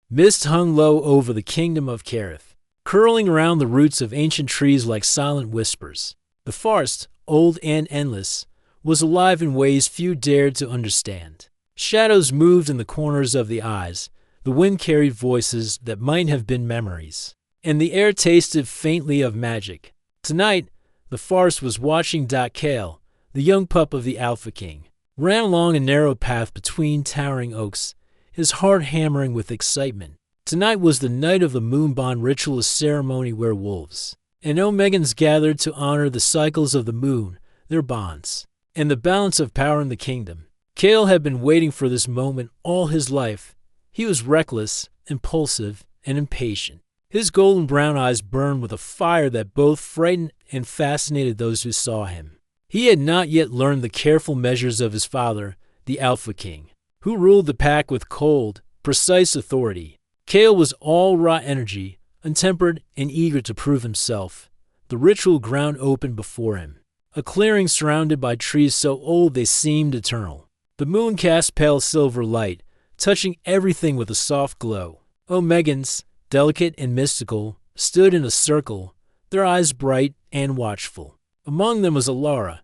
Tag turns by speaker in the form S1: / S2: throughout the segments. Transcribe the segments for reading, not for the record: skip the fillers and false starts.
S1: Mist hung low over the kingdom of Kareth, curling around the roots of ancient trees like silent whispers. The forest, old and endless, was alive in ways few dared to understand. Shadows moved in the corners of the eyes. The wind carried voices that might have been memories, and the air tasted faintly of magic. Tonight, the forest was watching. Kale, the young pup of the Alpha King, ran along a narrow path between towering oaks, his heart hammering with excitement. Tonight was the night of the Moonbond ritualist ceremony werewolves, and Omegans gathered to honor the cycles of the moon, their bonds, and the balance of power in the kingdom. Kale had been waiting for this moment all his life. He was reckless, impulsive, and impatient. His golden brown eyes burned with a fire that both frightened and fascinated those who saw him. He had not yet learned the careful measures of his father, the Alpha King, who ruled the pack with cold, precise authority. Kale was all raw energy, untempered and eager to prove himself. The ritual ground opened before him, a clearing surrounded by trees so old they seemed eternal. The moon cast pale silver light, touching everything with a soft glow. Omegans, delicate and mystical, stood in a circle, their eyes bright and watchful. Among them was Alara.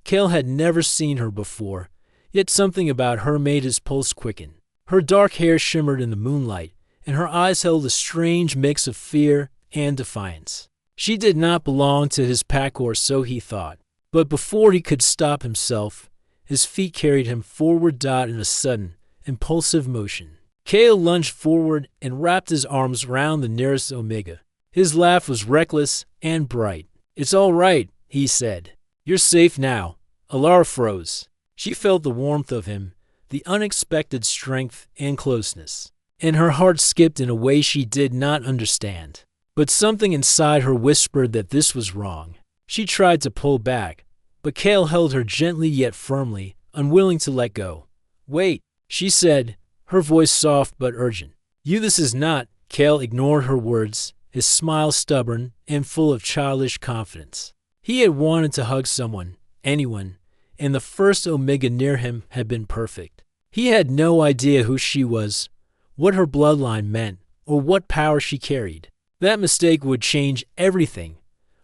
S1: Kale had never seen her before, yet something about her made his pulse quicken. Her dark hair shimmered in the moonlight, and her eyes held a strange mix of fear and defiance. She did not belong to his pack, or so he thought. But before he could stop himself, his feet carried him forward. In a sudden, impulsive motion, Kale lunged forward and wrapped his arms around the nearest Omega. His laugh was reckless and bright. "It's all right," he said. "You're safe now." Alara froze. She felt the warmth of him, the unexpected strength and closeness, and her heart skipped in a way she did not understand. But something inside her whispered that this was wrong. She tried to pull back, but Kale held her gently yet firmly, unwilling to let go. "Wait," she said, her voice soft but urgent. This is not." Kale ignored her words, his smile stubborn and full of childish confidence. He had wanted to hug someone, anyone, and the first Omega near him had been perfect. He had no idea who she was, what her bloodline meant, or what power she carried. That mistake would change everything.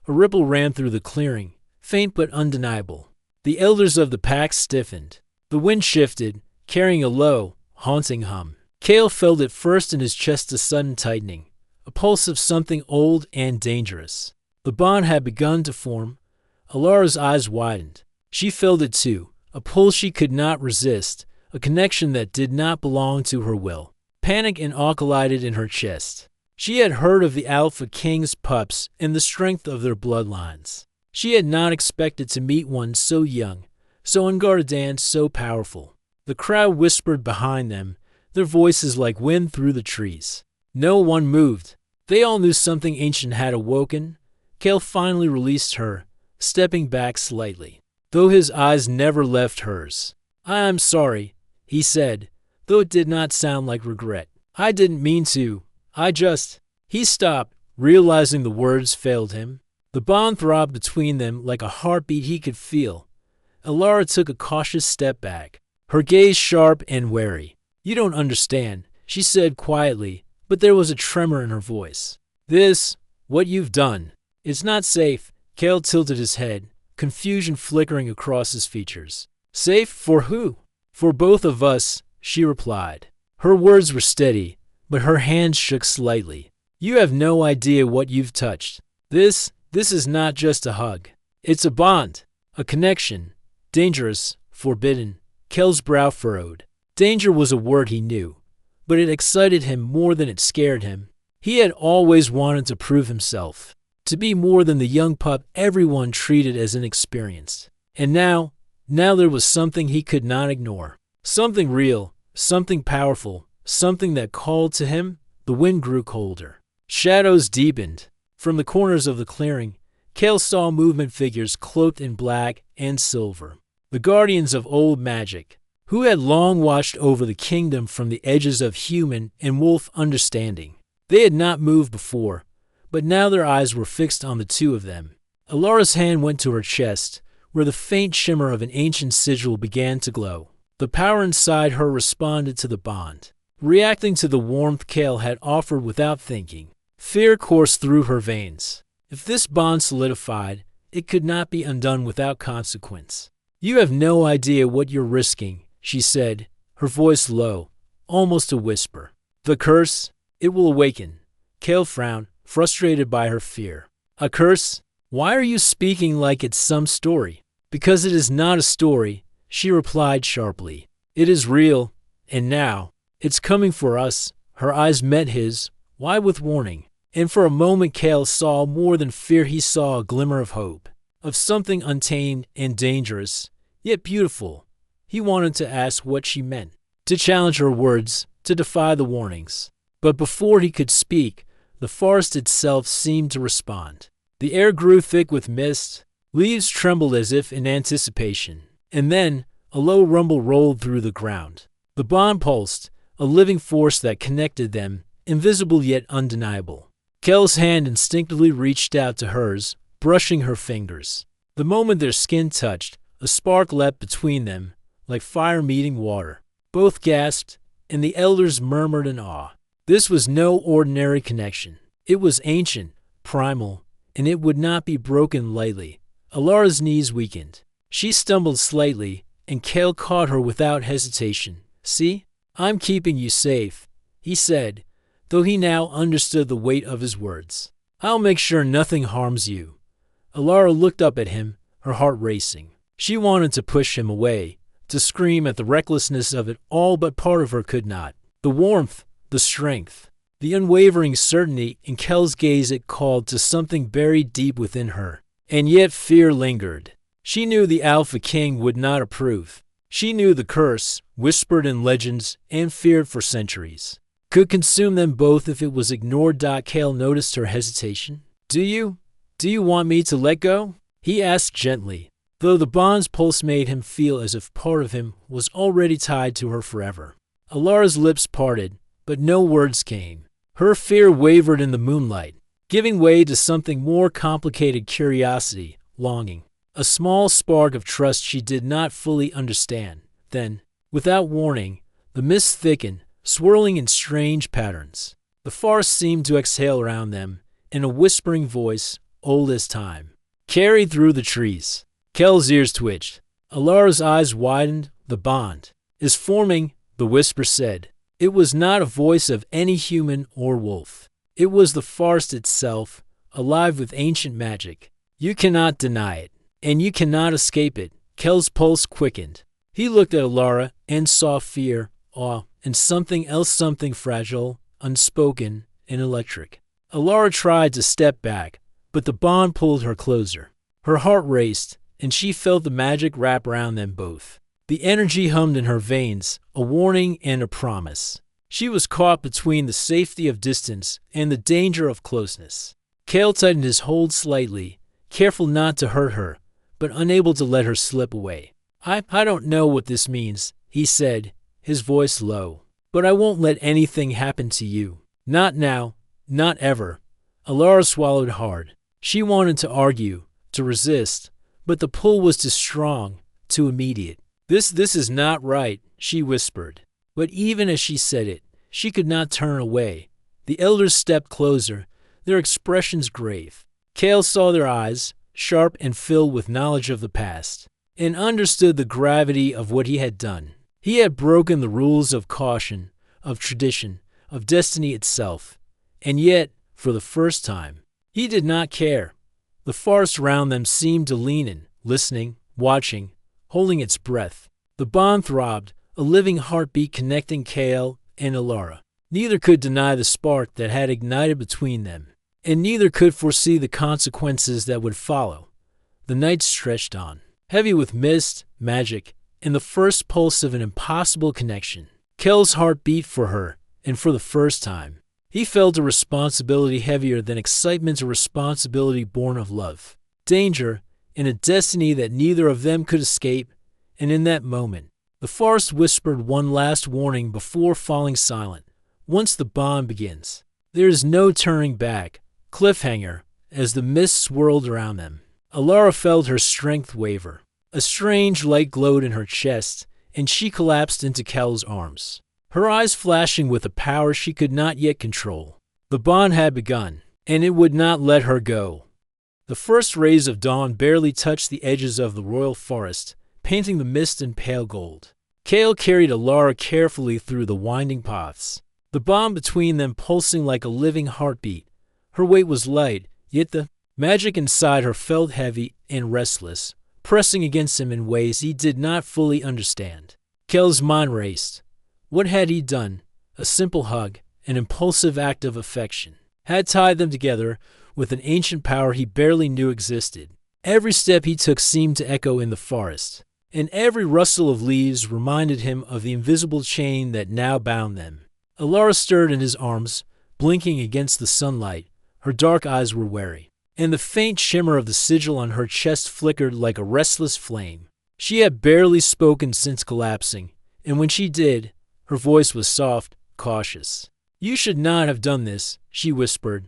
S1: A ripple ran through the clearing, faint but undeniable. The elders of the pack stiffened. The wind shifted, carrying a low, haunting hum. Kale felt it first in his chest, a sudden tightening, a pulse of something old and dangerous. The bond had begun to form. Alara's eyes widened. She felt it too, a pull she could not resist, a connection that did not belong to her will. Panic and awe collided in her chest. She had heard of the Alpha King's pups and the strength of their bloodlines. She had not expected to meet one so young, so unguarded and so powerful. The crowd whispered behind them, their voices like wind through the trees. No one moved. They all knew something ancient had awoken. Kale finally released her, stepping back slightly, though his eyes never left hers. "I'm sorry," he said, though it did not sound like regret. "I didn't mean to. He stopped, realizing the words failed him. The bond throbbed between them like a heartbeat he could feel. Alara took a cautious step back, her gaze sharp and wary. "You don't understand," she said quietly, but there was a tremor in her voice. What you've done, it's not safe." Kale tilted his head, confusion flickering across his features. "Safe for who?" "For both of us," she replied. Her words were steady, but her hands shook slightly. "You have no idea what you've touched. This is not just a hug. It's a bond, a connection. Dangerous, forbidden." Kale's brow furrowed. Danger was a word he knew, but it excited him more than it scared him. He had always wanted to prove himself, to be more than the young pup everyone treated as inexperienced. And now there was something he could not ignore. Something real, something powerful, something that called to him. The wind grew colder. Shadows deepened. From the corners of the clearing, Kale saw movement figures cloaked in black and silver. The guardians of old magic, who had long watched over the kingdom from the edges of human and wolf understanding. They had not moved before, but now their eyes were fixed on the two of them. Alara's hand went to her chest, where the faint shimmer of an ancient sigil began to glow. The power inside her responded to the bond, reacting to the warmth Kale had offered without thinking. Fear coursed through her veins. If this bond solidified, it could not be undone without consequence. "You have no idea what you're risking," she said, her voice low, almost a whisper. "The curse? It will awaken." Kale frowned, frustrated by her fear. "A curse? Why are you speaking like it's some story?" "Because it is not a story," she replied sharply. "It is real, and now, it's coming for us." Her eyes met his, wide with warning, and for a moment Kale saw more than fear. He saw a glimmer of hope, of something untamed and dangerous, yet beautiful. He wanted to ask what she meant, to challenge her words, to defy the warnings. But before he could speak, the forest itself seemed to respond. The air grew thick with mist, leaves trembled as if in anticipation, and then a low rumble rolled through the ground. The bond pulsed, a living force that connected them, invisible yet undeniable. Kale's hand instinctively reached out to hers, brushing her fingers. The moment their skin touched, a spark leapt between them, like fire meeting water. Both gasped, and the elders murmured in awe. This was no ordinary connection. It was ancient, primal, and it would not be broken lightly. Alara's knees weakened. She stumbled slightly, and Kale caught her without hesitation. "See, I'm keeping you safe," he said, though he now understood the weight of his words. "I'll make sure nothing harms you." Alara looked up at him, her heart racing. She wanted to push him away, to scream at the recklessness of it all, but part of her could not. The warmth, the strength, the unwavering certainty in Kel's gaze, it called to something buried deep within her. And yet fear lingered. She knew the Alpha King would not approve. She knew the curse, whispered in legends and feared for centuries, could consume them both if it was ignored. Kale noticed her hesitation. Do you want me to let go?" he asked gently, though the bond's pulse made him feel as if part of him was already tied to her forever. Alara's lips parted, but no words came. Her fear wavered in the moonlight, giving way to something more complicated: curiosity, longing, a small spark of trust she did not fully understand. Then, without warning, the mist thickened, swirling in strange patterns. The forest seemed to exhale around them, in a whispering voice, old as time, carried through the trees. Kel's ears twitched. Alara's eyes widened. "The bond is forming," the whisper said. It was not a voice of any human or wolf. It was the forest itself, alive with ancient magic. "You cannot deny it, and you cannot escape it." Kel's pulse quickened. He looked at Alara and saw fear, awe, and something else, something fragile, unspoken, and electric. Alara tried to step back, but the bond pulled her closer. Her heart raced, and she felt the magic wrap around them both. The energy hummed in her veins, a warning and a promise. She was caught between the safety of distance and the danger of closeness. Kale tightened his hold slightly, careful not to hurt her, but unable to let her slip away. I don't know what this means," he said, his voice low, "but I won't let anything happen to you. Not now, not ever." Alara swallowed hard. She wanted to argue, to resist, but the pull was too strong, too immediate. This is not right," she whispered. But even as she said it, she could not turn away. The elders stepped closer, their expressions grave. Kale saw their eyes, sharp and filled with knowledge of the past, and understood the gravity of what he had done. He had broken the rules of caution, of tradition, of destiny itself. And yet, for the first time, he did not care. The forest around them seemed to lean in, listening, watching, holding its breath. The bond throbbed, a living heartbeat connecting Kale and Alara. Neither could deny the spark that had ignited between them, and neither could foresee the consequences that would follow. The night stretched on, heavy with mist, magic, and the first pulse of an impossible connection. Kale's heart beat for her, and for the first time, he felt a responsibility heavier than excitement, a responsibility born of love, danger, and a destiny that neither of them could escape. And in that moment, the forest whispered one last warning before falling silent. Once the bond begins, there is no turning back. Cliffhanger, as the mist swirled around them. Alara felt her strength waver. A strange light glowed in her chest, and she collapsed into Kel's arms. her eyes flashing with a power she could not yet control. The bond had begun, and it would not let her go. The first rays of dawn barely touched the edges of the royal forest, painting the mist in pale gold. Kale carried Alara carefully through the winding paths, the bond between them pulsing like a living heartbeat. Her weight was light, yet the magic inside her felt heavy and restless, pressing against him in ways he did not fully understand. Kale's mind raced. What had he done? A simple hug, an impulsive act of affection, had tied them together with an ancient power he barely knew existed. Every step he took seemed to echo in the forest, and every rustle of leaves reminded him of the invisible chain that now bound them. Alara stirred in his arms, blinking against the sunlight. Her dark eyes were wary, and the faint shimmer of the sigil on her chest flickered like a restless flame. She had barely spoken since collapsing, and when she did, her voice was soft, cautious. "You should not have done this," she whispered.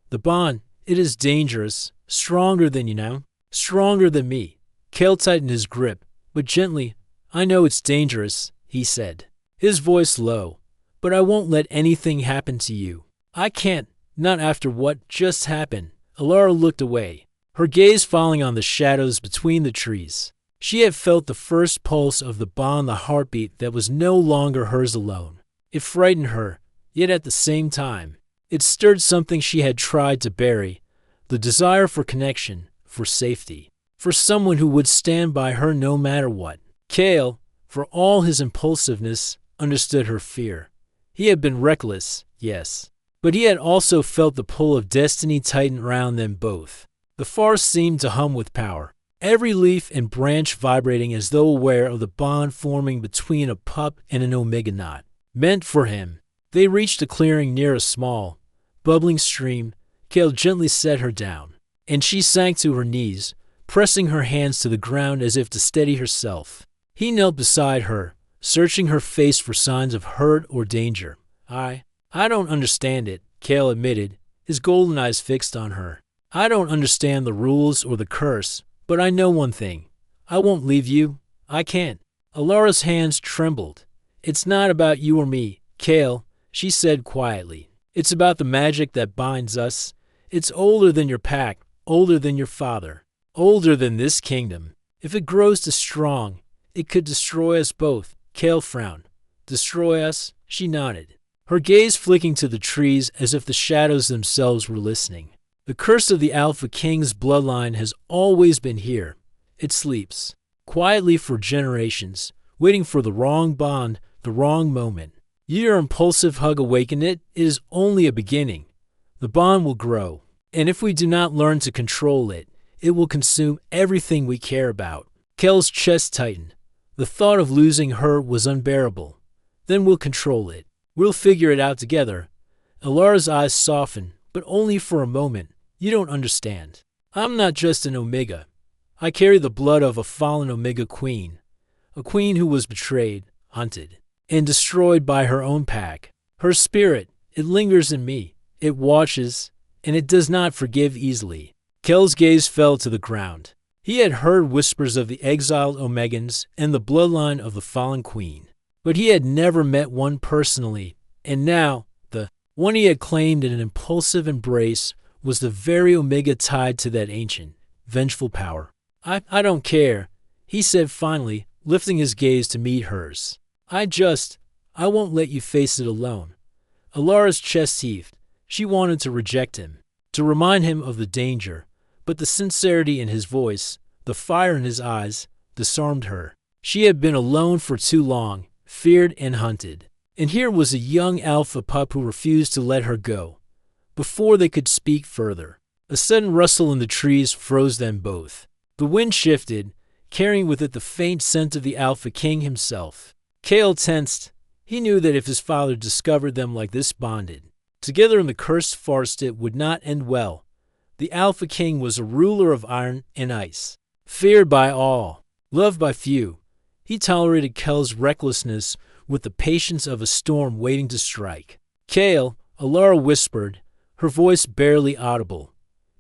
S1: "The bond, it is dangerous, stronger than you know, stronger than me." Kale tightened his grip, but gently. "I know it's dangerous," he said, his voice low, "but I won't let anything happen to you. I can't, not after what just happened." Alara looked away, her gaze falling on the shadows between the trees. She had felt the first pulse of the bond, the heartbeat that was no longer hers alone. It frightened her, yet at the same time, it stirred something she had tried to bury, the desire for connection, for safety, for someone who would stand by her no matter what. Kale, for all his impulsiveness, understood her fear. He had been reckless, yes, but he had also felt the pull of destiny tighten around them both. The forest seemed to hum with power, every leaf and branch vibrating as though aware of the bond forming between a pup and an omega knot, meant for him. They reached a clearing near a small, bubbling stream. Kale gently set her down, and she sank to her knees, pressing her hands to the ground as if to steady herself. He knelt beside her, searching her face for signs of hurt or danger. I don't understand it," Kale admitted, his golden eyes fixed on her. "I don't understand the rules or the curse, but I know one thing. I won't leave you. I can't." Alara's hands trembled. "It's not about you or me, Kale," she said quietly. "It's about the magic that binds us. It's older than your pack, older than your father, older than this kingdom. If it grows too strong, it could destroy us both." Kale frowned. "Destroy us?" She nodded, her gaze flicking to the trees as if the shadows themselves were listening. "The curse of the Alpha King's bloodline has always been here. It sleeps quietly for generations, waiting for the wrong bond, the wrong moment. Your impulsive hug awakened it. It is only a beginning. The bond will grow, and if we do not learn to control it, it will consume everything we care about." Kale's chest tightened. The thought of losing her was unbearable. "Then we'll control it. We'll figure it out together." Alara's eyes softened, but only for a moment. "You don't understand. I'm not just an Omega. I carry the blood of a fallen Omega queen, a queen who was betrayed, hunted, and destroyed by her own pack. Her spirit, it lingers in me. It watches, and it does not forgive easily." Kale's gaze fell to the ground. He had heard whispers of the exiled Omegans and the bloodline of the fallen queen, but he had never met one personally, and now, the one he had claimed in an impulsive embrace was the very Omega tied to that ancient, vengeful power. I don't care," he said finally, lifting his gaze to meet hers. I won't let you face it alone." Alara's chest heaved. She wanted to reject him, to remind him of the danger, but the sincerity in his voice, the fire in his eyes, disarmed her. She had been alone for too long, feared and hunted. And here was a young alpha pup who refused to let her go. Before they could speak further, a sudden rustle in the trees froze them both. The wind shifted, carrying with it the faint scent of the Alpha King himself. Kale tensed. He knew that if his father discovered them like this bonded, together in the cursed forest, it would not end well. The Alpha King was a ruler of iron and ice, feared by all, loved by few. He tolerated Kale's recklessness with the patience of a storm waiting to strike. "Kale," Alara whispered, her voice barely audible,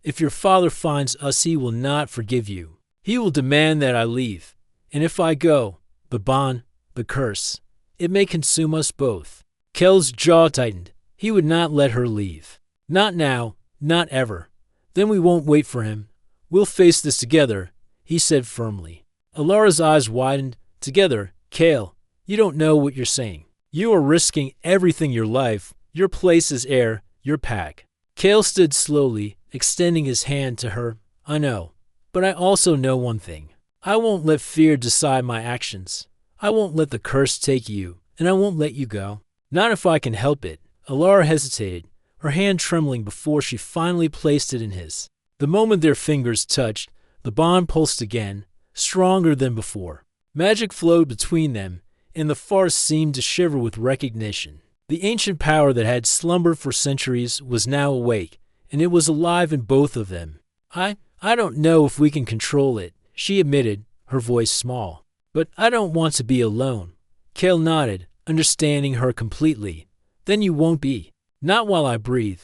S1: "if your father finds us, he will not forgive you. He will demand that I leave. And if I go, the bond, the curse, It may consume us both. Kel's jaw tightened. He would not let her leave. Not now, not ever. Then we won't wait for him. We'll face this together, he said firmly. Alara's eyes widened. Together, Kale, you don't know what you're saying. You are risking everything, your life, your place as heir, your pack. Kale stood slowly, extending his hand to her. I know, but I also know one thing. I won't let fear decide my actions. I won't let the curse take you, and I won't let you go. Not if I can help it. Alara hesitated, her hand trembling before she finally placed it in his. The moment their fingers touched, the bond pulsed again, stronger than before. Magic flowed between them, and the forest seemed to shiver with recognition. The ancient power that had slumbered for centuries was now awake, and it was alive in both of them. I don't know if we can control it, she admitted, her voice small. But I don't want to be alone. Kale nodded, understanding her completely. Then you won't be. Not while I breathe.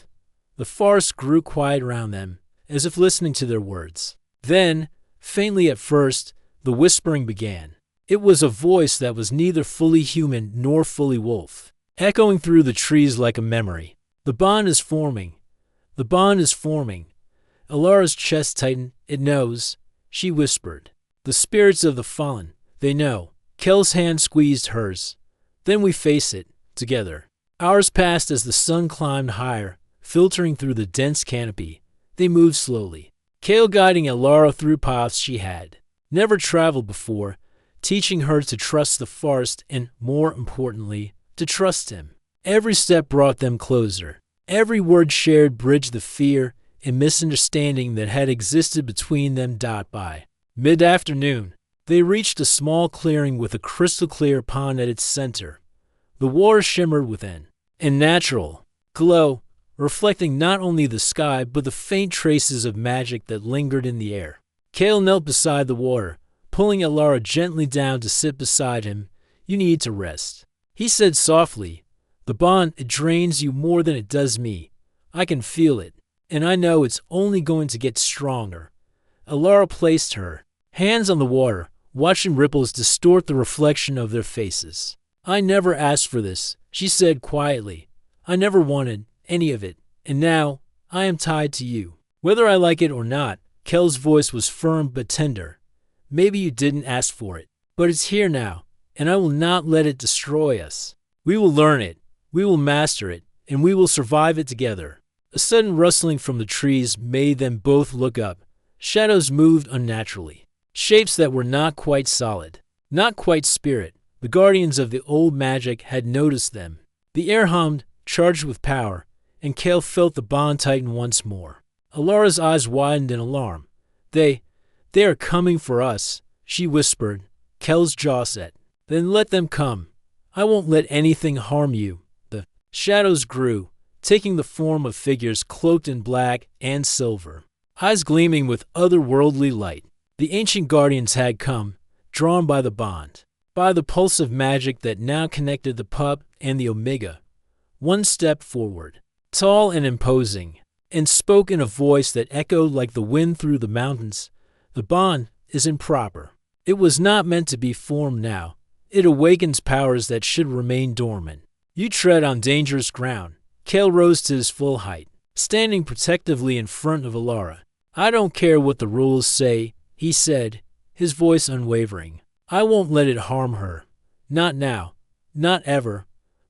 S1: The forest grew quiet around them, as if listening to their words. Then, faintly at first, the whispering began. It was a voice that was neither fully human nor fully wolf, echoing through the trees like a memory. The bond is forming. The bond is forming. Alara's chest tightened. It knows, she whispered. The spirits of the fallen, they know. Kel's hand squeezed hers. Then we face it, together. Hours passed as the sun climbed higher, filtering through the dense canopy. They moved slowly. Kale guiding Alara through paths she had never traveled before, teaching her to trust the forest and, more importantly, to trust him. Every step brought them closer. Every word shared bridged the fear and misunderstanding that had existed between them. By mid-afternoon, they reached a small clearing with a crystal-clear pond at its center. The water shimmered within, a natural glow, reflecting not only the sky but the faint traces of magic that lingered in the air. Kale knelt beside the water, pulling Alara gently down to sit beside him. You need to rest, he said softly. The bond, it drains you more than it does me. I can feel it, and I know it's only going to get stronger. Alara placed her hands on the water, watching ripples distort the reflection of their faces. I never asked for this, she said quietly. I never wanted any of it, and now I am tied to you. Whether I like it or not, Kel's voice was firm but tender. Maybe you didn't ask for it, but it's here now, and I will not let it destroy us. We will learn it, we will master it, and we will survive it together. A sudden rustling from the trees made them both look up. Shadows moved unnaturally, shapes that were not quite solid, not quite spirit. The guardians of the old magic had noticed them. The air hummed, charged with power, and Kale felt the bond tighten once more. Alara's eyes widened in alarm. They are coming for us, she whispered. Kel's jaw set. Then let them come. I won't let anything harm you. The shadows grew, taking the form of figures cloaked in black and silver, eyes gleaming with otherworldly light. The ancient guardians had come, drawn by the bond, by the pulse of magic that now connected the pup and the Omega. One step forward, tall and imposing, and spoke in a voice that echoed like the wind through the mountains. The bond is improper. It was not meant to be formed now. It awakens powers that should remain dormant. You tread on dangerous ground. Kale rose to his full height, standing protectively in front of Alara. I don't care what the rules say, he said, his voice unwavering. I won't let it harm her. Not now. Not ever.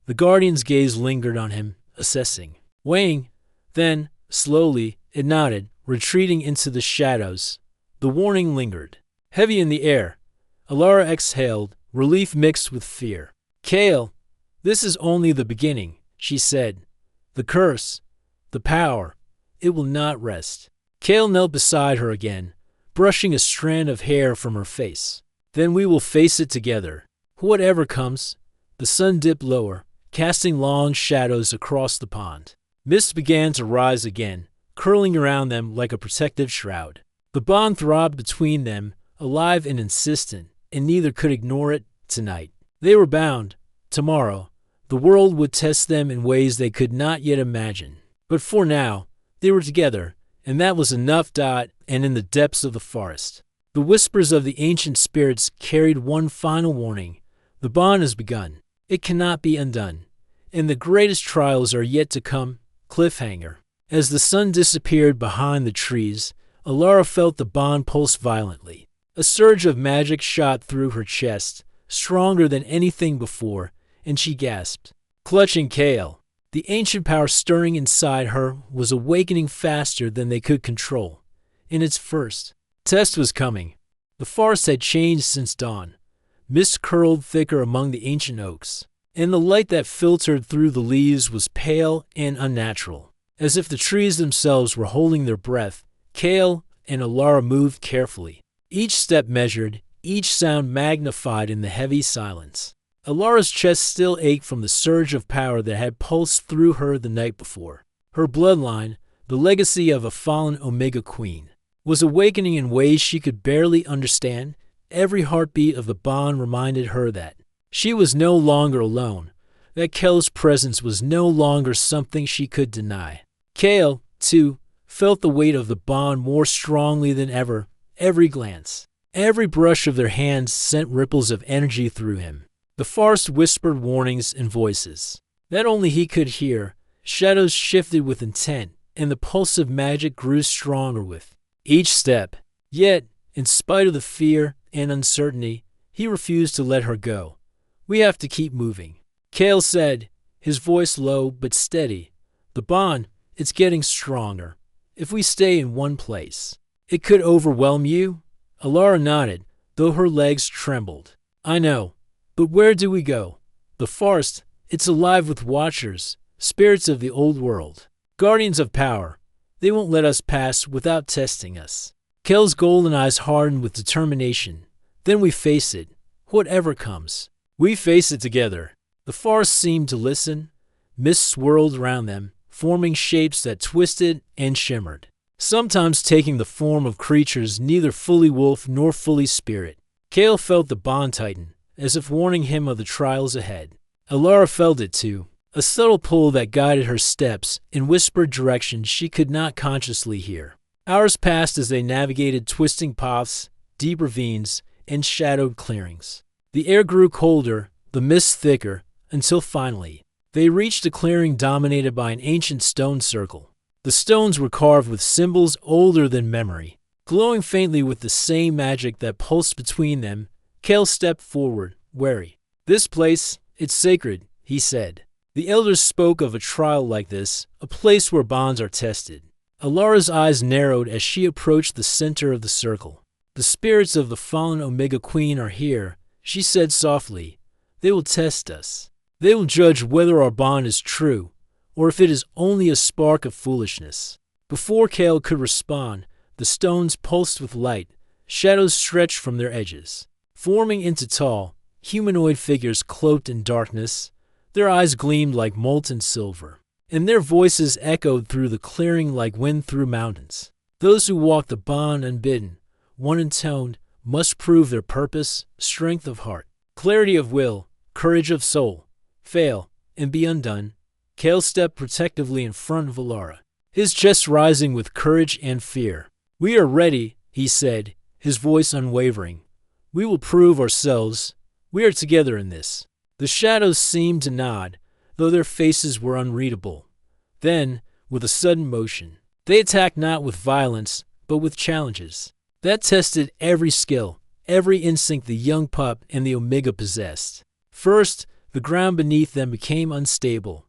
S1: The guardian's gaze lingered on him, assessing, weighing. Then, slowly, it nodded, retreating into the shadows. The warning lingered, heavy in the air. Alara exhaled, relief mixed with fear. Kale, this is only the beginning, she said. The curse, the power, it will not rest. Kale knelt beside her again, brushing a strand of hair from her face. Then we will face it together. Whatever comes. The sun dipped lower, casting long shadows across the pond. Mist began to rise again, curling around them like a protective shroud. The bond throbbed between them, alive and insistent, and neither could ignore it tonight. They were bound. Tomorrow, the world would test them in ways they could not yet imagine. But for now, they were together, and that was enough. And in the depths of the forest, the whispers of the ancient spirits carried one final warning. The bond has begun. It cannot be undone. And the greatest trials are yet to come. Cliffhanger. As the sun disappeared behind the trees, Alara felt the bond pulse violently. A surge of magic shot through her chest, stronger than anything before, and she gasped, clutching Kale. The ancient power stirring inside her was awakening faster than they could control. And its first test was coming. The forest had changed since dawn. Mist curled thicker among the ancient oaks, and the light that filtered through the leaves was pale and unnatural. As if the trees themselves were holding their breath, Kale and Alara moved carefully. Each step measured, each sound magnified in the heavy silence. Alara's chest still ached from the surge of power that had pulsed through her the night before. Her bloodline, the legacy of a fallen Omega Queen, was awakening in ways she could barely understand. Every heartbeat of the bond reminded her that she was no longer alone, that Kale's presence was no longer something she could deny. Kale, too, felt the weight of the bond more strongly than ever. Every glance, every brush of their hands sent ripples of energy through him. The forest whispered warnings and voices that only he could hear. Shadows shifted with intent, and the pulse of magic grew stronger with each step. Yet, in spite of the fear and uncertainty, he refused to let her go. "We have to keep moving," Kale said, his voice low but steady. "The bond, it's getting stronger. If we stay in one place, it could overwhelm you." Alara nodded, though her legs trembled. "I know. But where do we go? The forest, it's alive with watchers, spirits of the old world, guardians of power. They won't let us pass without testing us." Kale's golden eyes hardened with determination. "Then we face it, whatever comes. We face it together." The forest seemed to listen. Mist swirled around them, forming shapes that twisted and shimmered, sometimes taking the form of creatures neither fully wolf nor fully spirit. Kale felt the bond tighten, as if warning him of the trials ahead. Alara felt it too, a subtle pull that guided her steps in whispered directions she could not consciously hear. Hours passed as they navigated twisting paths, deep ravines, and shadowed clearings. The air grew colder, the mist thicker, until finally, they reached a clearing dominated by an ancient stone circle. The stones were carved with symbols older than memory, glowing faintly with the same magic that pulsed between them. Kale stepped forward, wary. "This place, it's sacred," he said. The elders spoke of a trial like this, a place where bonds are tested. Alara's eyes narrowed as she approached the center of the circle. "The spirits of the fallen Omega Queen are here," she said softly. "They will test us. They will judge whether our bond is true, or if it is only a spark of foolishness." Before Kale could respond, the stones pulsed with light. Shadows stretched from their edges, forming into tall, humanoid figures cloaked in darkness. Their eyes gleamed like molten silver, and their voices echoed through the clearing like wind through mountains. Those who walk the bond unbidden, one intoned, must prove their purpose, strength of heart, clarity of will, courage of soul, fail, and be undone. Kale stepped protectively in front of Alara, his chest rising with courage and fear. "We are ready," he said, his voice unwavering. "We will prove ourselves. We are together in this." The shadows seemed to nod, though their faces were unreadable. Then, with a sudden motion, they attacked not with violence, but with challenges that tested every skill, every instinct the young pup and the Omega possessed. First, the ground beneath them became unstable.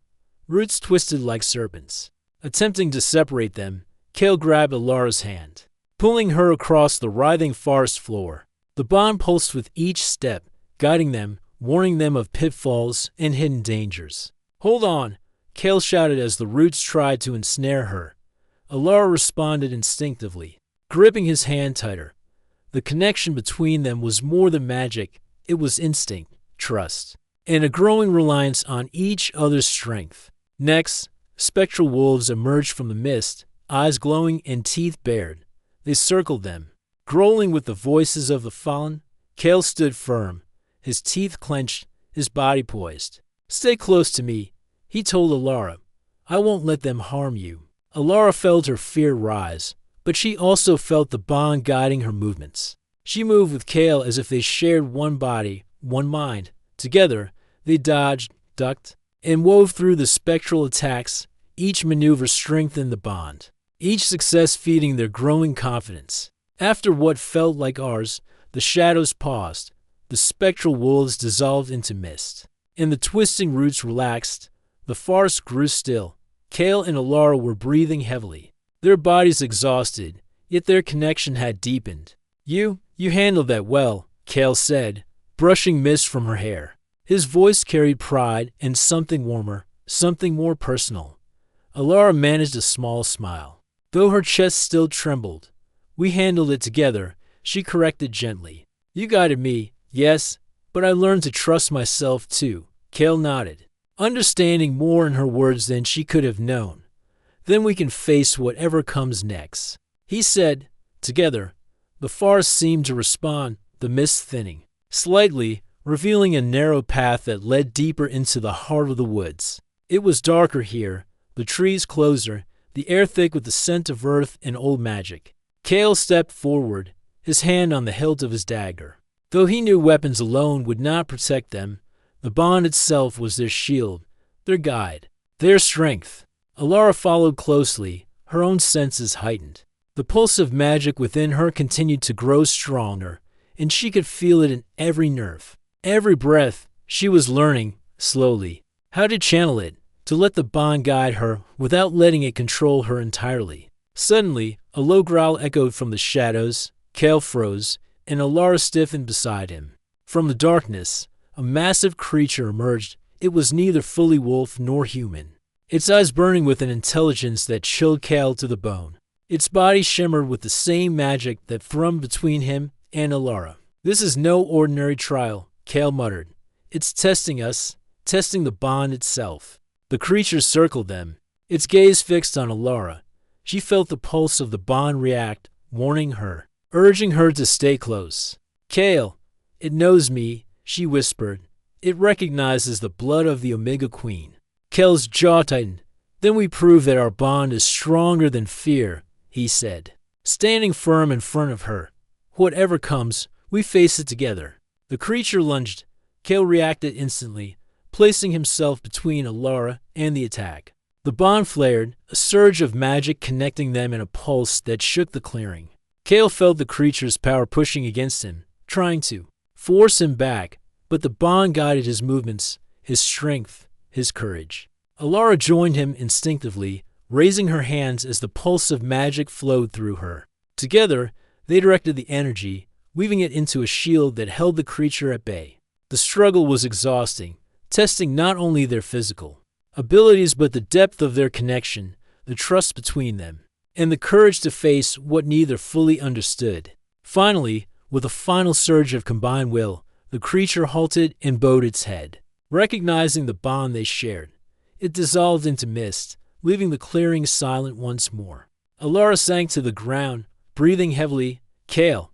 S1: Roots twisted like serpents. Attempting to separate them, Kale grabbed Alara's hand, pulling her across the writhing forest floor. The bond pulsed with each step, guiding them, warning them of pitfalls and hidden dangers. "Hold on," Kale shouted as the roots tried to ensnare her. Alara responded instinctively, gripping his hand tighter. The connection between them was more than magic. It was instinct, trust, and a growing reliance on each other's strength. Next, spectral wolves emerged from the mist, eyes glowing and teeth bared. They circled them, growling with the voices of the fallen. Kale stood firm, his teeth clenched, his body poised. "Stay close to me," he told Alara. "I won't let them harm you." Alara felt her fear rise, but she also felt the bond guiding her movements. She moved with Kale as if they shared one body, one mind. Together, They dodged, ducked, and wove through the spectral attacks. Each maneuver strengthened the bond, each success feeding their growing confidence. After what felt like hours, the shadows paused. The spectral wolves dissolved into mist, and the twisting roots relaxed. The forest grew still. Kale and Alara were breathing heavily, their bodies exhausted, yet their connection had deepened. You handled that well, Kale said, brushing mist from her hair. His voice carried pride and something warmer, something more personal. Alara managed a small smile, though her chest still trembled. We handled it together, she corrected gently. You guided me, yes, but I learned to trust myself too. Kale nodded, understanding more in her words than she could have known. Then we can face whatever comes next, he said. Together, the forest seemed to respond, the mist thinning slightly, revealing a narrow path that led deeper into the heart of the woods. It was darker here, the trees closer, the air thick with the scent of earth and old magic. Kale stepped forward, his hand on the hilt of his dagger. Though he knew weapons alone would not protect them, the bond itself was their shield, their guide, their strength. Alara followed closely, her own senses heightened. The pulse of magic within her continued to grow stronger, and she could feel it in every nerve. Every breath, she was learning, slowly, how to channel it, to let the bond guide her without letting it control her entirely. Suddenly, a low growl echoed from the shadows. Kale froze, and Alara stiffened beside him. From the darkness, a massive creature emerged. It was neither fully wolf nor human, its eyes burning with an intelligence that chilled Kale to the bone. Its body shimmered with the same magic that thrummed between him and Alara. This is no ordinary trial, Kale muttered. It's testing us, testing the bond itself. The creature circled them, its gaze fixed on Alara. She felt the pulse of the bond react, warning her, urging her to stay close. Kale, it knows me, she whispered. It recognizes the blood of the Omega Queen. Kale's jaw tightened. Then we prove that our bond is stronger than fear, he said, standing firm in front of her. Whatever comes, we face it together. The creature lunged. Kale reacted instantly, placing himself between Alara and the attack. The bond flared, a surge of magic connecting them in a pulse that shook the clearing. Kale felt the creature's power pushing against him, trying to force him back, but the bond guided his movements, his strength, his courage. Alara joined him instinctively, raising her hands as the pulse of magic flowed through her. Together, they directed the energy, weaving it into a shield that held the creature at bay. The struggle was exhausting, testing not only their physical abilities but the depth of their connection, the trust between them, and the courage to face what neither fully understood. Finally, with a final surge of combined will, the creature halted and bowed its head. Recognizing the bond they shared, it dissolved into mist, leaving the clearing silent once more. Alara sank to the ground, breathing heavily. Kale,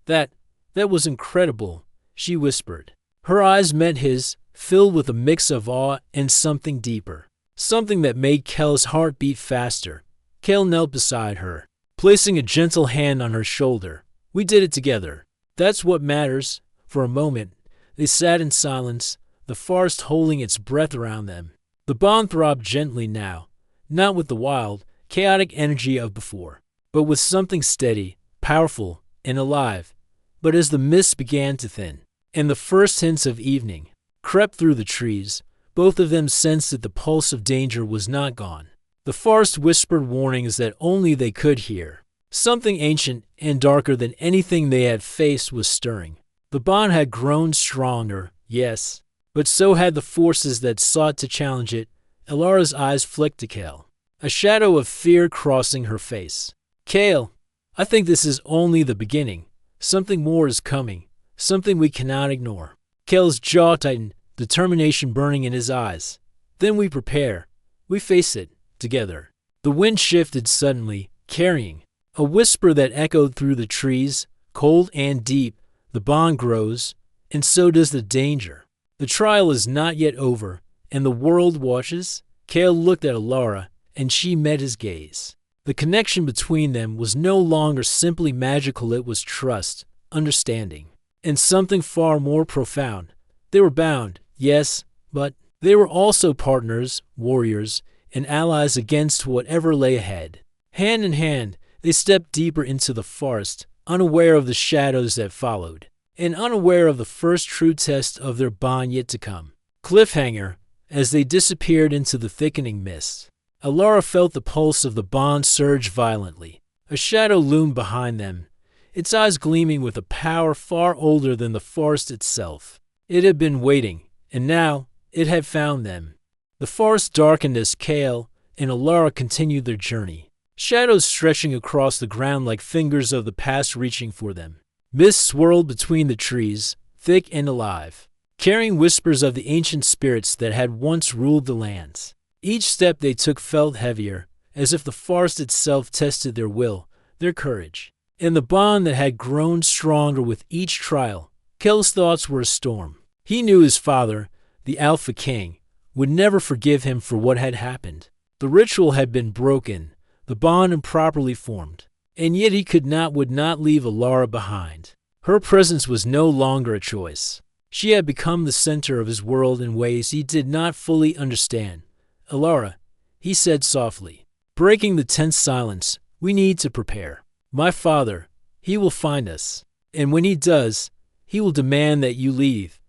S1: that was incredible, she whispered. Her eyes met his, filled with a mix of awe and something deeper, something that made Kale's heart beat faster. Kale knelt beside her, placing a gentle hand on her shoulder. We did it together. That's what matters. For a moment, they sat in silence, the forest holding its breath around them. The bond throbbed gently now, not with the wild, chaotic energy of before, but with something steady, powerful, and alive. But as the mist began to thin, and the first hints of evening crept through the trees, both of them sensed that the pulse of danger was not gone. The forest whispered warnings that only they could hear. Something ancient and darker than anything they had faced was stirring. The bond had grown stronger, yes, but so had the forces that sought to challenge it. Alara's eyes flicked to Kale, a shadow of fear crossing her face. Kale, I think this is only the beginning. Something more is coming, something we cannot ignore. Kale's jaw tightened, determination burning in his eyes. Then we prepare. We face it, together. The wind shifted suddenly, carrying a whisper that echoed through the trees, cold and deep. The bond grows, and so does the danger. The trial is not yet over, and the world watches. Kale looked at Alara, and she met his gaze. The connection between them was no longer simply magical, it was trust, understanding, and something far more profound. They were bound, yes, but they were also partners, warriors, and allies against whatever lay ahead. Hand in hand, they stepped deeper into the forest, unaware of the shadows that followed, and unaware of the first true test of their bond yet to come. Cliffhanger, as they disappeared into the thickening mist, Alara felt the pulse of the bond surge violently. A shadow loomed behind them, its eyes gleaming with a power far older than the forest itself. It had been waiting, and now it had found them. The forest darkened as Kale and Alara continued their journey, shadows stretching across the ground like fingers of the past reaching for them. Mist swirled between the trees, thick and alive, carrying whispers of the ancient spirits that had once ruled the lands. Each step they took felt heavier, as if the forest itself tested their will, their courage, and the bond that had grown stronger with each trial. Kale's thoughts were a storm. He knew his father, the Alpha King, would never forgive him for what had happened. The ritual had been broken, the bond improperly formed, and yet he would not leave Alara behind. Her presence was no longer a choice. She had become the center of his world in ways he did not fully understand. Alara, he said softly, breaking the tense silence, we need to prepare. My father, he will find us, and when he does, he will demand that you leave.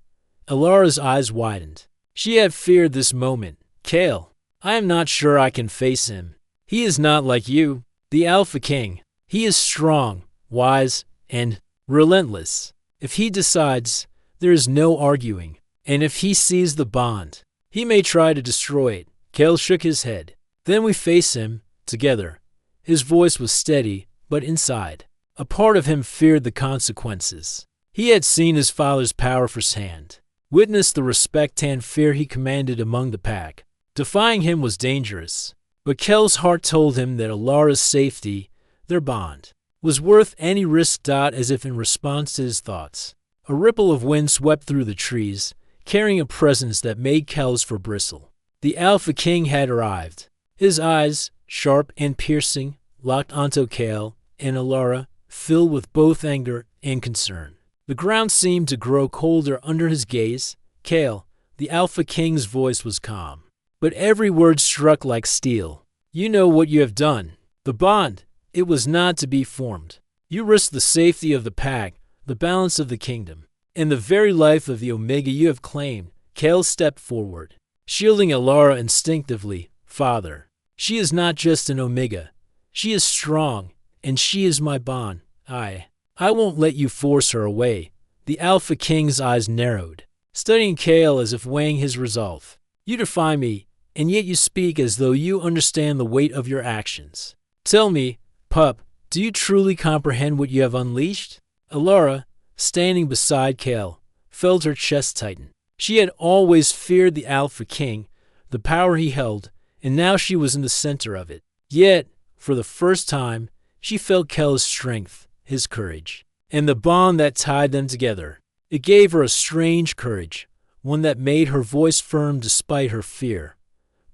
S1: Alara's eyes widened. She had feared this moment. Kale, I am not sure I can face him. He is not like you, the Alpha King. He is strong, wise, and relentless. If he decides, there is no arguing. And if he sees the bond, he may try to destroy it. Kale shook his head. Then we face him, together. His voice was steady, but inside, a part of him feared the consequences. He had seen his father's power firsthand, witnessed the respect and fear he commanded among the pack. Defying him was dangerous, but Kale's heart told him that Alara's safety, their bond, was worth any risk. As if in response to his thoughts, a ripple of wind swept through the trees, carrying a presence that made Kale's fur bristle. The Alpha King had arrived. His eyes, sharp and piercing, locked onto Kale and Alara, filled with both anger and concern. The ground seemed to grow colder under his gaze. Kale, the Alpha King's voice was calm, but every word struck like steel. You know what you have done. The bond, it was not to be formed. You risked the safety of the pack, the balance of the kingdom, and the very life of the Omega you have claimed. Kale stepped forward, shielding Alara instinctively. Father, she is not just an Omega. She is strong, and she is my bond. I won't let you force her away. The Alpha King's eyes narrowed, studying Kale as if weighing his resolve. You defy me, and yet you speak as though you understand the weight of your actions. Tell me, pup, do you truly comprehend what you have unleashed? Alara, standing beside Kale, felt her chest tighten. She had always feared the Alpha King, the power he held, and now she was in the center of it. Yet, for the first time, she felt Kale's strength, his courage, and the bond that tied them together. It gave her a strange courage, one that made her voice firm despite her fear.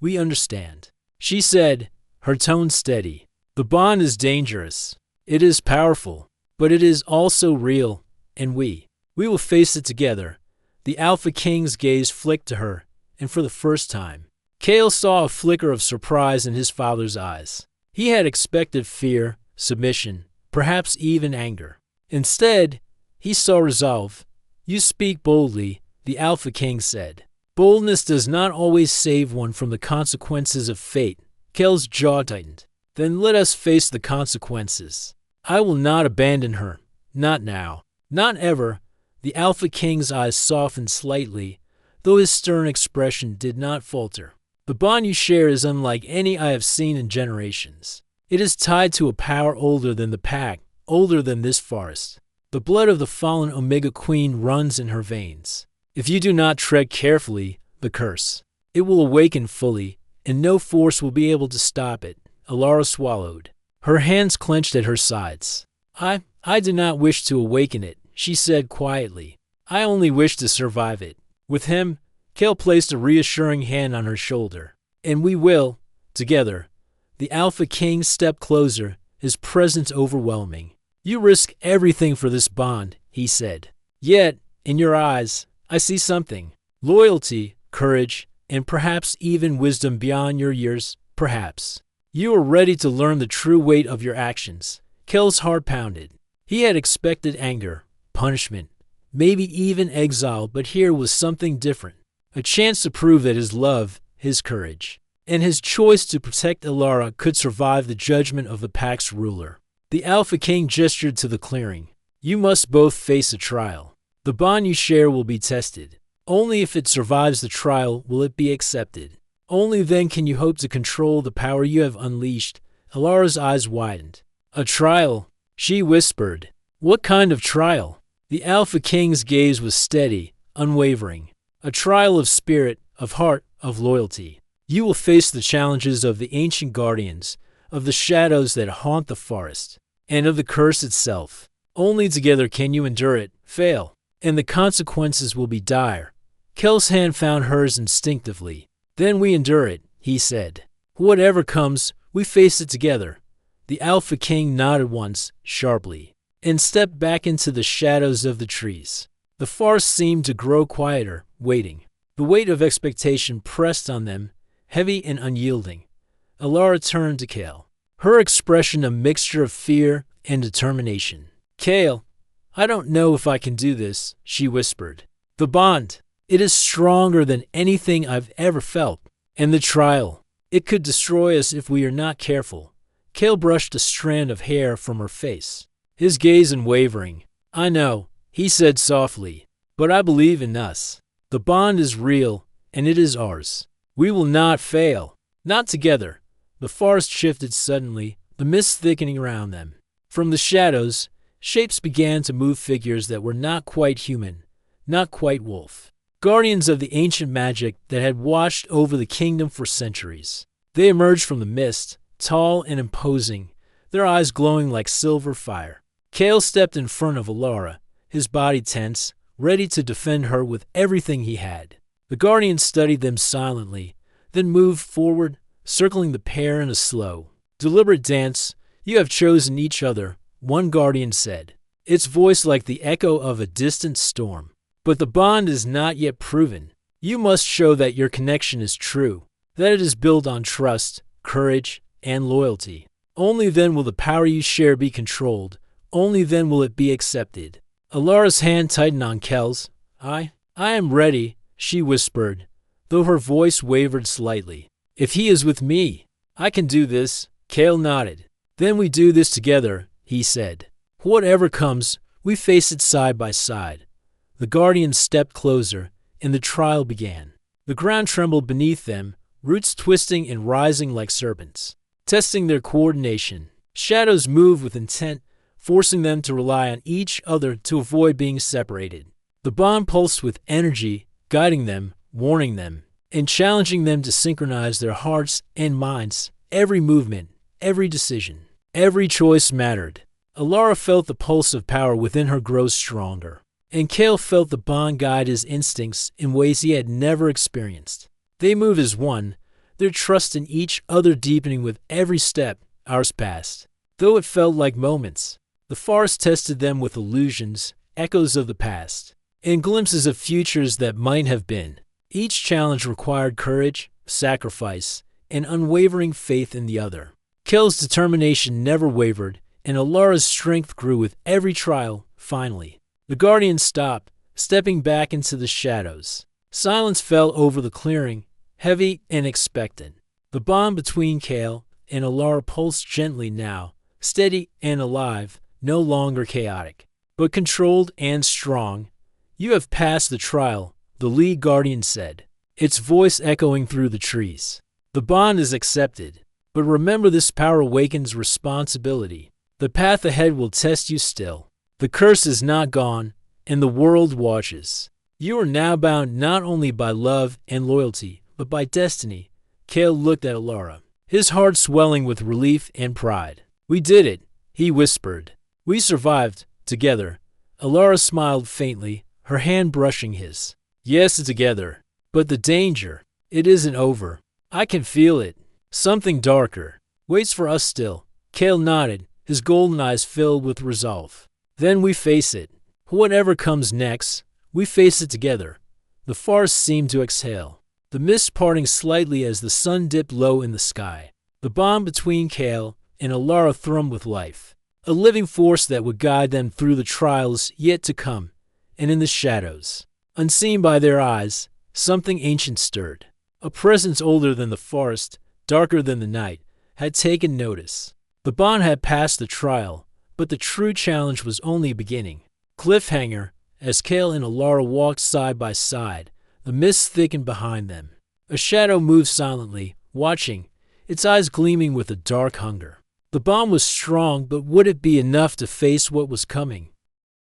S1: We understand, she said, her tone steady. The bond is dangerous. It is powerful, but it is also real, and we will face it together. The Alpha King's gaze flicked to her, and for the first time, Kale saw a flicker of surprise in his father's eyes. He had expected fear, submission, perhaps even anger. Instead, he saw resolve. You speak boldly, the Alpha King said. Boldness does not always save one from the consequences of fate. Kale's jaw tightened. Then let us face the consequences. I will not abandon her. Not now. Not ever. The Alpha King's eyes softened slightly, though his stern expression did not falter. The bond you share is unlike any I have seen in generations. It is tied to a power older than the pack, older than this forest. The blood of the fallen Omega Queen runs in her veins. If you do not tread carefully, the curse, it will awaken fully, and no force will be able to stop it. Alara swallowed. Her hands clenched at her sides. I do not wish to awaken it, she said quietly. I only wish to survive it. With him, Kale placed a reassuring hand on her shoulder. And we will, together. The Alpha King stepped closer, his presence overwhelming. You risk everything for this bond, he said. Yet, in your eyes, I see something. Loyalty, courage, and perhaps even wisdom beyond your years, perhaps. You are ready to learn the true weight of your actions. Cale's heart pounded. He had expected anger, punishment, maybe even exile, but here was something different. A chance to prove that his love, his courage, and his choice to protect Elara could survive the judgment of the pack's ruler. The Alpha King gestured to the clearing. You must both face a trial. The bond you share will be tested. Only if it survives the trial will it be accepted. Only then can you hope to control the power you have unleashed. Elara's eyes widened. A trial, she whispered. What kind of trial? The Alpha King's gaze was steady, unwavering. A trial of spirit, of heart, of loyalty. You will face the challenges of the ancient guardians, of the shadows that haunt the forest, and of the curse itself. Only together can you endure it, fail, and the consequences will be dire. Kel's hand found hers instinctively. Then we endure it, he said. Whatever comes, we face it together. The Alpha King nodded once, sharply, and stepped back into the shadows of the trees. The forest seemed to grow quieter, waiting. The weight of expectation pressed on them, heavy and unyielding. Elara turned to Cale, her expression a mixture of fear and determination. Cale, I don't know if I can do this, she whispered. The bond, it is stronger than anything I've ever felt. And the trial, it could destroy us if we are not careful. Cale brushed a strand of hair from her face, his gaze unwavering. I know, he said softly, but I believe in us. The bond is real, and it is ours. We will not fail. Not together. The forest shifted suddenly, the mist thickening around them. From the shadows, shapes began to move, figures that were not quite human, not quite wolf. Guardians of the ancient magic that had watched over the kingdom for centuries. They emerged from the mist, tall and imposing, their eyes glowing like silver fire. Cale stepped in front of Elara, his body tense, ready to defend her with everything he had. The guardians studied them silently, then moved forward, circling the pair in a slow, deliberate dance. You have chosen each other, one guardian said, its voice like the echo of a distant storm. But the bond is not yet proven. You must show that your connection is true, that it is built on trust, courage, and loyalty. Only then will the power you share be controlled. Only then will it be accepted. Elara's hand tightened on Kel's. I am ready, she whispered, though her voice wavered slightly. If he is with me, I can do this. Cale nodded. Then we do this together, he said. Whatever comes, we face it side by side. The guardians stepped closer, and the trial began. The ground trembled beneath them, roots twisting and rising like serpents, testing their coordination. Shadows moved with intent, forcing them to rely on each other to avoid being separated. The bond pulsed with energy, guiding them, warning them, and challenging them to synchronize their hearts and minds. Every movement, every decision, every choice mattered. Elara felt the pulse of power within her grow stronger, and Cale felt the bond guide his instincts in ways he had never experienced. They moved as one, their trust in each other deepening with every step. Hours passed, though it felt like moments. The forest tested them with illusions, echoes of the past, and glimpses of futures that might have been. Each challenge required courage, sacrifice, and unwavering faith in the other. Cale's determination never wavered, and Elara's strength grew with every trial. Finally, the guardians stopped, stepping back into the shadows. Silence fell over the clearing, heavy and expectant. The bond between Cale and Elara pulsed gently now, steady and alive, no longer chaotic, but controlled and strong. You have passed the trial, the lead guardian said, its voice echoing through the trees. The bond is accepted, but remember this power awakens responsibility. The path ahead will test you still. The curse is not gone, and the world watches. You are now bound not only by love and loyalty, but by destiny. Cale looked at Elara, his heart swelling with relief and pride. We did it, he whispered. We survived, together. Elara smiled faintly, her hand brushing his. Yes, together. But the danger, it isn't over. I can feel it. Something darker waits for us still. Cale nodded, his golden eyes filled with resolve. Then we face it. Whatever comes next, we face it together. The forest seemed to exhale. the mist parting slightly as the sun dipped low in the sky. The bond between Kale and Alara thrummed with life, a living force that would guide them through the trials yet to come. And in the shadows, unseen by their eyes, something ancient stirred. A presence older than the forest, darker than the night, had taken notice. The bond had passed the trial, but the true challenge was only beginning. Cliffhanger, as Kale and Alara walked side by side, the mist thickened behind them. A shadow moved silently, watching, its eyes gleaming with a dark hunger. The bond was strong, but would it be enough to face what was coming?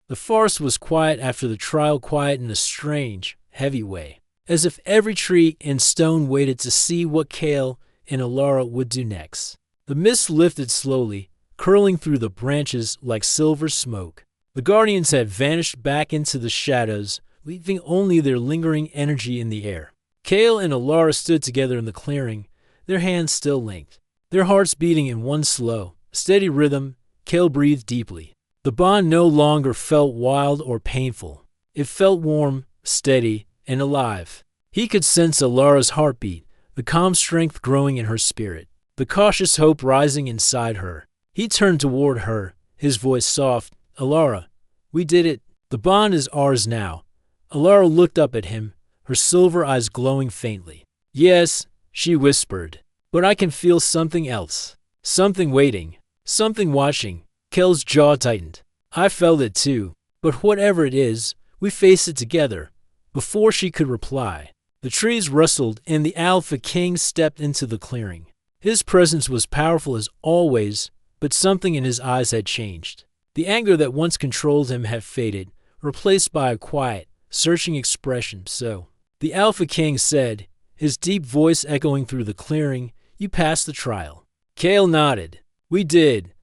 S1: The forest was quiet after the trial, quiet in a strange, heavy way, as if every tree and stone waited to see what Kale and Alara would do next. The mist lifted slowly, curling through the branches like silver smoke. The guardians had vanished back into the shadows, leaving only their lingering energy in the air. Kale and Alara stood together in the clearing, their hands still linked, their hearts beating in one slow, steady rhythm. Kale breathed deeply. The bond no longer felt wild or painful. It felt warm, steady, and alive. He could sense Alara's heartbeat, the calm strength growing in her spirit, the cautious hope rising inside her. He turned toward her, his voice soft. "Alara, we did it. The bond is ours now." Alara looked up at him, her silver eyes glowing faintly. "Yes," she whispered, "but I can feel something else. Something waiting. Something watching." Kale's jaw tightened. "I felt it too. But whatever it is, we face it together." Before she could reply, the trees rustled and the Alpha King stepped into the clearing. His presence was powerful as always, but something in his eyes had changed. The anger that once controlled him had faded, replaced by a quiet, searching expression. "So," the Alpha King said, his deep voice echoing through the clearing, "you passed the trial." Kale nodded. "We did."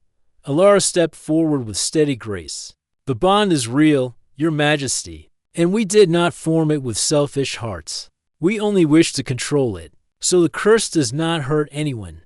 S1: Alara stepped forward with steady grace. "The bond is real, Your Majesty, and we did not form it with selfish hearts. We only wish to control it, so the curse does not hurt anyone."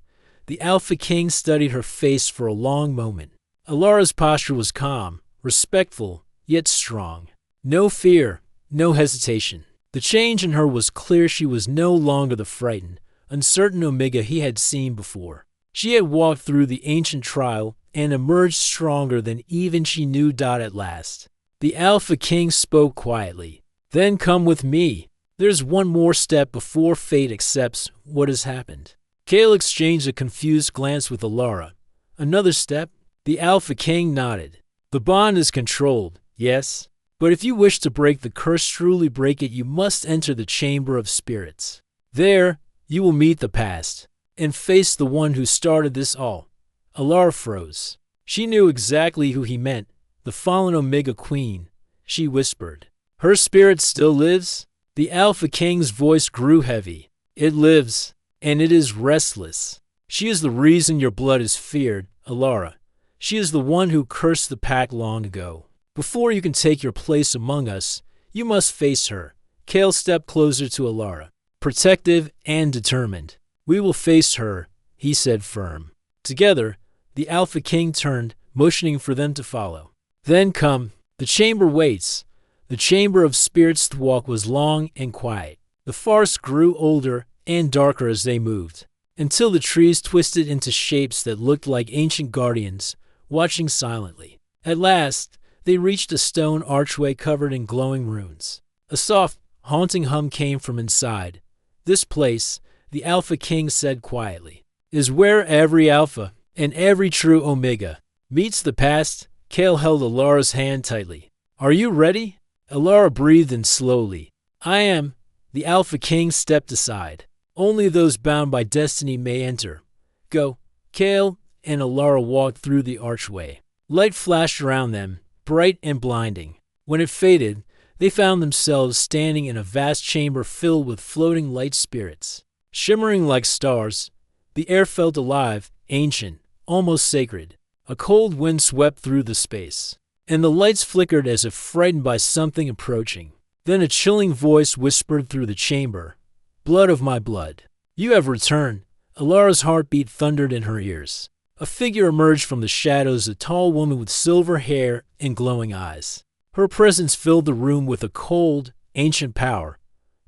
S1: The Alpha King studied her face for a long moment. Alara's posture was calm, respectful, yet strong. No fear, no hesitation. The change in her was clear. She was no longer the frightened, uncertain Omega he had seen before. She had walked through the ancient trial and emerged stronger than even she knew. At last, the Alpha King spoke quietly. "Then come with me. There's one more step before fate accepts what has happened." Kale exchanged a confused glance with Alara. "Another step?" The Alpha King nodded. "The bond is controlled, yes, but if you wish to break the curse, truly break it, you must enter the Chamber of Spirits. There, you will meet the past and face the one who started this all." Alara froze. She knew exactly who he meant, the fallen Omega Queen. She whispered, "Her spirit still lives?" The Alpha King's voice grew heavy. "It lives, and it is restless. She is the reason your blood is feared, Alara. She is the one who cursed the pack long ago. Before you can take your place among us, you must face her." Kale stepped closer to Alara, protective and determined. "We will face her," he said firm. Together, the Alpha King turned, motioning for them to follow. "Then come. The chamber waits." The Chamber of Spirits. The walk was long and quiet. The forest grew older and darker as they moved, until the trees twisted into shapes that looked like ancient guardians, watching silently. At last, they reached a stone archway covered in glowing runes. A soft, haunting hum came from inside. "This place," the Alpha King said quietly, "is where every Alpha and every true Omega meets the past." Kale held Alara's hand tightly. "Are you ready?" Alara breathed in slowly. "I am." The Alpha King stepped aside. "Only those bound by destiny may enter. Go." Kale and Alara walked through the archway. Light flashed around them, bright and blinding. When it faded, they found themselves standing in a vast chamber filled with floating light spirits. Shimmering like stars, the air felt alive, ancient, almost sacred. A cold wind swept through the space, and the lights flickered as if frightened by something approaching. Then a chilling voice whispered through the chamber, "Blood of my blood, you have returned." Alara's heartbeat thundered in her ears. A figure emerged from the shadows, a tall woman with silver hair and glowing eyes. Her presence filled the room with a cold, ancient power,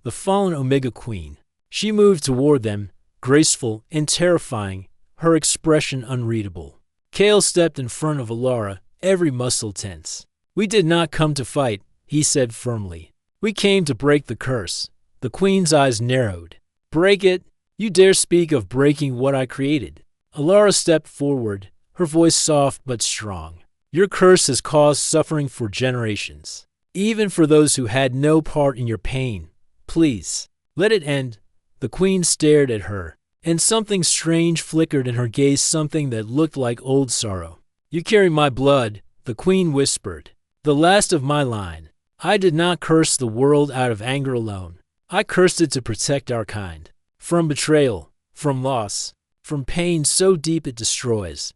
S1: the fallen Omega Queen. She moved toward them, graceful and terrifying, her expression unreadable. Kale stepped in front of Alara, every muscle tense. "We did not come to fight," he said firmly. "We came to break the curse." The queen's eyes narrowed. "Break it? You dare speak of breaking what I created?" Alara stepped forward, her voice soft but strong. "Your curse has caused suffering for generations, even for those who had no part in your pain. Please, let it end." The queen stared at her, and something strange flickered in her gaze, something that looked like old sorrow. "You carry my blood," the queen whispered. "The last of my line. I did not curse the world out of anger alone. I cursed it to protect our kind. From betrayal, from loss, from pain so deep it destroys."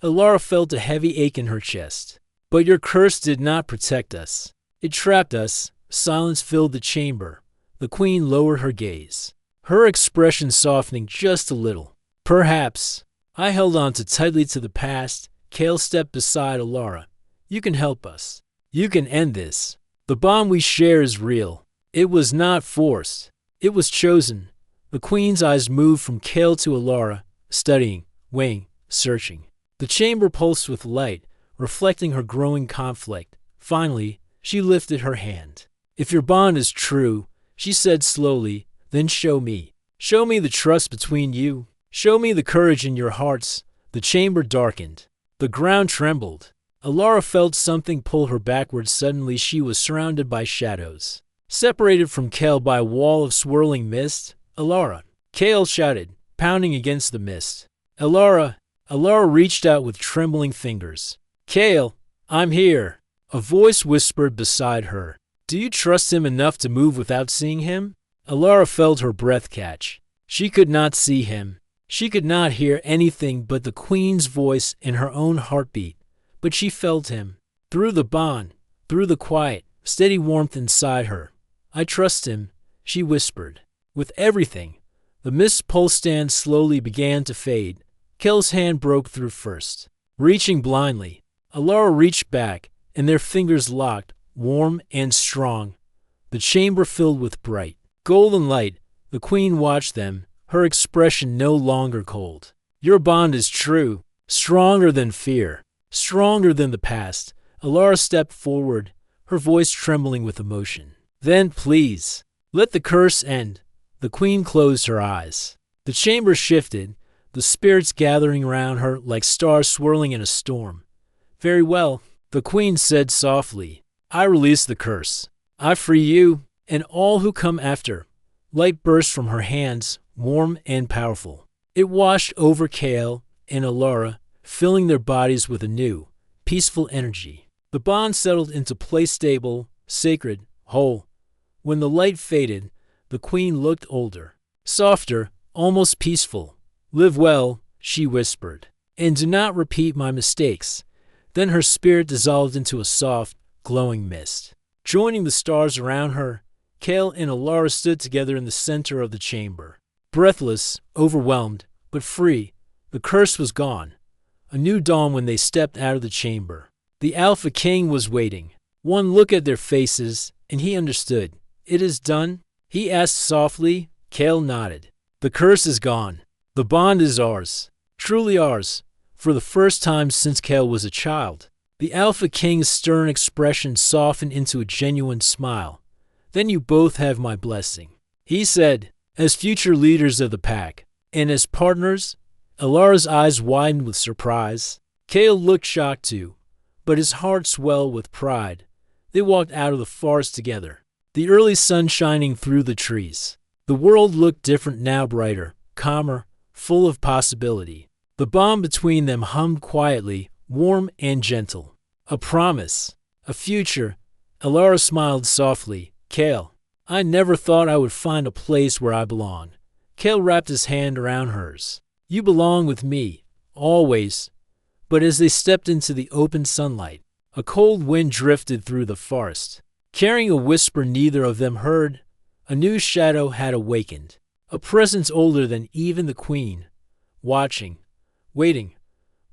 S1: Alara felt a heavy ache in her chest. "But your curse did not protect us. It trapped us." Silence filled the chamber. The queen lowered her gaze, her expression softening just a little. "Perhaps I held on too tightly to the past." Kale stepped beside Alara. "You can help us. You can end this. The bond we share is real. It was not forced. It was chosen." The queen's eyes moved from Kale to Alara, studying, weighing, searching. The chamber pulsed with light, reflecting her growing conflict. Finally, she lifted her hand. "If your bond is true," she said slowly, "then show me. Show me the trust between you. Show me the courage in your hearts." The chamber darkened. The ground trembled. Alara felt something pull her backwards. Suddenly she was surrounded by shadows. Separated from Kale by a wall of swirling mist. "Alara!" Kale shouted, pounding against the mist. "Alara!" Alara reached out with trembling fingers. "Kale, I'm here." A voice whispered beside her. "Do you trust him enough to move without seeing him?" Alara felt her breath catch. She could not see him. She could not hear anything but the queen's voice and her own heartbeat. But she felt him. Through the bond, through the quiet, steady warmth inside her. "I trust him," she whispered. With everything, the mist pulse stand slowly began to fade. Kale's hand broke through first. Reaching blindly, Alara reached back, and their fingers locked, warm and strong. The chamber filled with bright, golden light. The queen watched them, her expression no longer cold. "Your bond is true, stronger than fear, stronger than the past." Alara stepped forward, her voice trembling with emotion. "Then please, let the curse end." The queen closed her eyes. The chamber shifted, the spirits gathering around her like stars swirling in a storm. "Very well," the queen said softly. "I release the curse. I free you and all who come after." Light burst from her hands, warm and powerful. It washed over Kale and Alara, filling their bodies with a new, peaceful energy. The bond settled into place, stable, sacred, whole. When the light faded, the queen looked older, softer, almost peaceful. "Live well," she whispered, "and do not repeat my mistakes." Then her spirit dissolved into a soft, glowing mist. Joining the stars around her, Kale and Alara stood together in the center of the chamber. Breathless, overwhelmed, but free. The curse was gone. A new dawn when they stepped out of the chamber. The Alpha King was waiting. One look at their faces, and he understood. "It is done?" he asked softly. Kale nodded. "The curse is gone. The bond is ours. Truly ours." For the first time since Kale was a child, the Alpha King's stern expression softened into a genuine smile. "Then you both have my blessing," he said, "as future leaders of the pack. And as partners." Alara's eyes widened with surprise. Kale looked shocked too, but his heart swelled with pride. They walked out of the forest together, the early sun shining through the trees. The world looked different now, brighter, calmer, full of possibility. The bond between them hummed quietly, warm and gentle. A promise, a future. Alara smiled softly. "Kale, I never thought I would find a place where I belong." Kale wrapped his hand around hers. "You belong with me, always." But as they stepped into the open sunlight, a cold wind drifted through the forest, carrying a whisper neither of them heard. A new shadow had awakened, a presence older than even the queen, watching, waiting.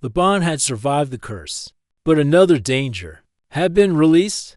S1: The bond had survived the curse, but another danger had been released.